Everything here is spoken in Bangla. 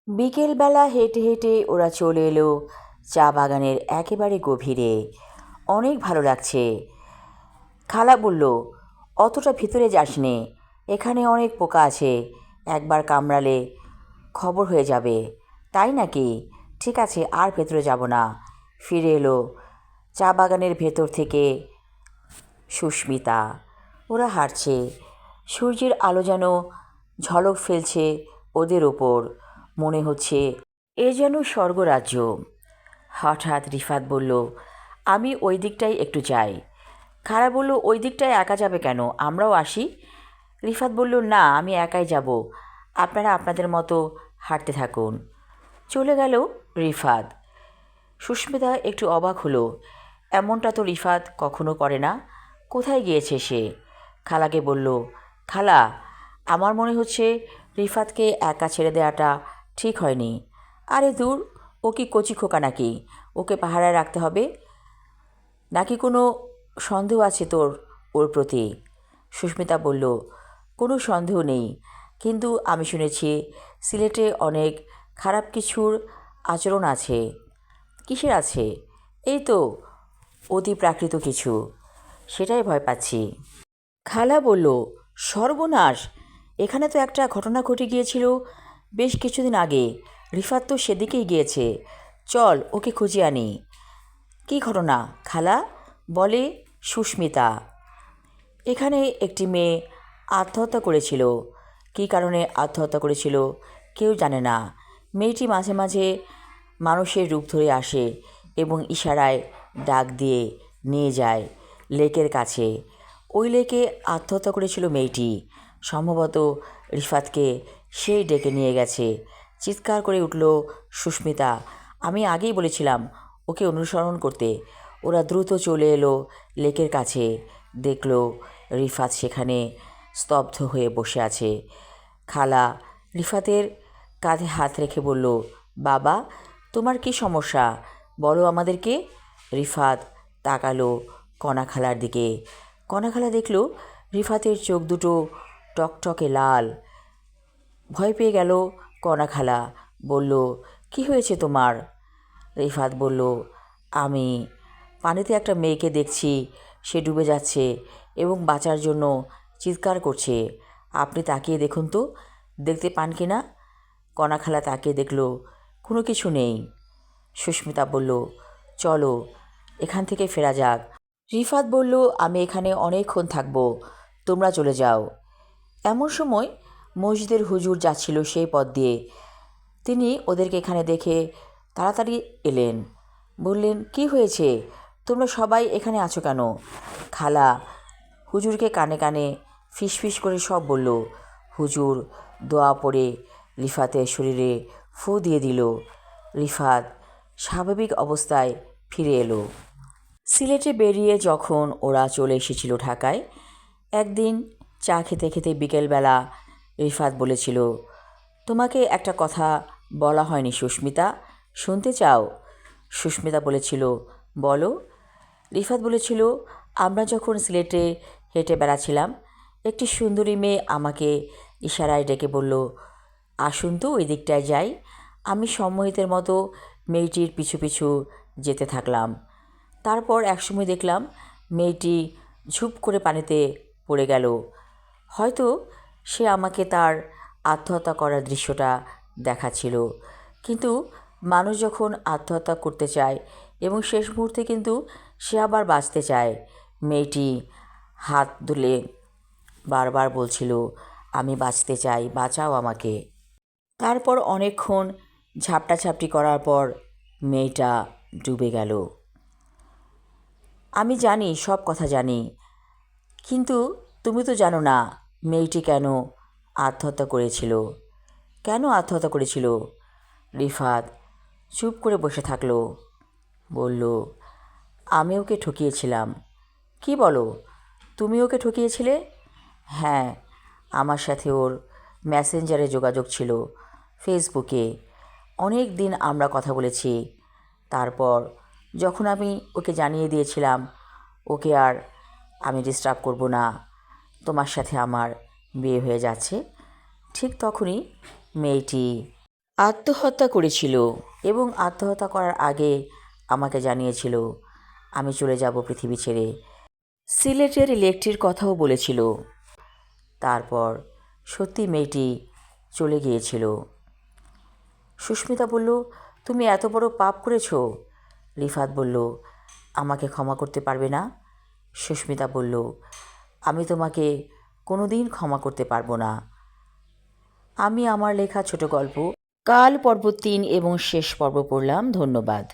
বিকেলবেলা হেঁটে হেঁটে ওরা চলে এলো চা বাগানের একেবারে গভীরে। অনেক ভালো লাগছে। খালা বলল, অতটা ভিতরে যাস নে, এখানে অনেক পোকা আছে, একবার কামড়ালে খবর হয়ে যাবে। তাই নাকি? ঠিক আছে, আর ভেতরে যাব না। ফিরে এলো চা বাগানের ভেতর থেকে সুস্মিতা। ওরা হাঁটছে, সূর্যের আলো যেন ঝলক ফেলছে ওদের ওপর। মনে হচ্ছে এ যেন স্বর্গরাজ্য। হঠাৎ রিফাত বলল, আমি ওই দিকটাই একটু যাই। খালা বলল, ওই দিকটায় একা যাবে কেন, আমরাও আসি। রিফাত বলল, না, আমি একাই যাব, আপনারা আপনাদের মতো হাঁটতে থাকুন। চলে গেল রিফাত। সুস্মিতা একটু অবাক হলো, এমনটা তো রিফাত কখনো করে না। কোথায় গিয়েছে সে? খালাকে বলল, খালা, আমার মনে হচ্ছে রিফাতকে একা ছেড়ে দেওয়াটা ঠিক হয়নি। আরে দূর, ও কি কচি খোকা নাকি, ওকে পাহারায় রাখতে হবে? নাকি কোনো সন্দেহ আছে তোর ওর প্রতি? সুস্মিতা বলল, কোনো সন্দেহ নেই, কিন্তু আমি শুনেছি সিলেটে অনেক খারাপ কিছুর আচরণ আছে। কিসের আছে? এই তো অতি প্রাকৃত কিছু, সেটাই ভয় পাচ্ছি। খালা বলল, সর্বনাশ, এখানে তো একটা ঘটনা ঘটে গিয়েছিল বেশ কিছুদিন আগে। রিফাত তো সেদিকেই গিয়েছে, চল ওকে খুঁজে আনি। কী ঘটনা খালা? বলে সুস্মিতা। এখানে একটি মেয়ে আত্মহত্যা করেছিল। কী কারণে আত্মহত্যা করেছিল কেউ জানে না। মেয়েটি মাঝে মাঝে মানুষের রূপ ধরে আসে এবং ইশারায় ডাক দিয়ে নিয়ে যায় লেকের কাছে। ওই লেকে আত্মহত্যা করেছিল মেয়েটি। সম্ভবত রিফাতকে সেই ডেকে নিয়ে গেছে। চিৎকার করে উঠল সুস্মিতা, আমি আগেই বলেছিলাম ওকে অনুসরণ করতে। ওরা দ্রুত চলে এলো লেকের কাছে। দেখল রিফাত সেখানে স্তব্ধ হয়ে বসে আছে। খালা রিফাতের কাঁধে হাত রেখে বলল, বাবা, তোমার কি সমস্যা, বলো আমাদেরকে। রিফাত তাকালো কণা খালার দিকে। কণা খালা দেখল রিফাতের চোখ দুটো টকটকে লাল। ভয় পেয়ে গেল কণা খালা। বলল, কি হয়েছে তোমার? রিফাত বলল, আমি পানিতে একটা মেয়েকে দেখছি, সে ডুবে যাচ্ছে এবং বাঁচার জন্য চিৎকার করছে। আপনি তাকিয়ে দেখুন তো, দেখতে পান কি না। কণা খালা তাকিয়ে দেখল কোনো কিছু নেই। সুস্মিতা বলল, চলো এখান থেকে ফেরা যাক। রিফাত বলল, আমি এখানে অনেকক্ষণ থাকব, তোমরা চলে যাও। এমন সময় মসজিদের হুজুর যাচ্ছিল সেই পথ দিয়ে। তিনি ওদেরকে এখানে দেখে তাড়াতাড়ি এলেন। বললেন, কি হয়েছে, তোমরা সবাই এখানে আছো কেন? খালা হুজুরকে কানে কানে ফিসফিস করে সব বলল। হুজুর দোয়া পড়ে রিফাতের শরীরে ফু দিয়ে দিল। রিফাত স্বাভাবিক অবস্থায় ফিরে এলো। সিলেটে বেরিয়ে যখন ওরা চলে এসেছিল ঢাকায়, একদিন চা খেতে খেতে বিকেলবেলা রিফাত বলেছিল, তোমাকে একটা কথা বলা হয়নি সুস্মিতা, শুনতে চাও? সুস্মিতা বলেছিল, বলো। রিফাত বলেছিল, আমরা যখন সিলেটে হেঁটে বেড়াচ্ছিলাম, একটি সুন্দরী মেয়ে আমাকে ইশারায় ডেকে বলল, আসুন তো ওই দিকটায় যাই। আমি সম্মোহিতের মতো মেয়েটির পিছু পিছু যেতে থাকলাম। তারপর একসময় দেখলাম মেয়েটি ঝুপ করে পানিতে পড়ে গেল। হয়তো সে আমাকে তার আত্মহত্যা করার দৃশ্যটা দেখাচ্ছিল। কিন্তু মানুষ যখন আত্মহত্যা করতে চায় এবং শেষ মুহূর্তে কিন্তু সে আবার বাঁচতে চায়। মেয়েটি হাত তুলে বারবার বলছিল, আমি বাঁচতে চাই, বাঁচাও আমাকে। তারপর অনেকক্ষণ ঝাপটাঝাপটি করার পর মেয়েটা ডুবে গেল। আমি জানি, সব কথা জানি, কিন্তু তুমি তো জানো না মেয়েটি কেন আত্মহত্যা করেছিল। কেন আত্মহত্যা করেছিল? রিফাত চুপ করে বসে থাকলো। বলল, আমি ওকে ঠকিয়েছিলাম। কি বলো, তুমি ওকে ঠকিয়েছিলে? হ্যাঁ, আমার সাথে ওর মেসেঞ্জারে যোগাযোগ ছিল, ফেসবুকে। অনেক দিন আমরা কথা বলেছি। তারপর যখন আমি ওকে জানিয়ে দিয়েছিলাম ওকে আর আমি ডিস্টার্ব করব না, তোমার সাথে আমার বিয়ে হয়ে যাচ্ছে, ঠিক তখনই মেয়েটি আত্মহত্যা করেছিল এবং আত্মহত্যা করার আগে আমাকে জানিয়েছিল আমি চলে যাব পৃথিবী ছেড়ে। সিলেটের লেকটির কথাও বলেছিল। তারপর সত্যি মেয়েটি চলে গিয়েছিল। সুস্মিতা বলল, তুমি এত বড় পাপ করেছ? রিফাত বলল, আমাকে ক্ষমা করতে পারবে না? সুস্মিতা বলল, আমি তোমাকে কোনো দিন ক্ষমা করতে পারবো না। আমি আমার লেখা ছোট গল্প কাল পর্ব 3 এবং শেষ পর্ব পড়লাম। ধন্যবাদ।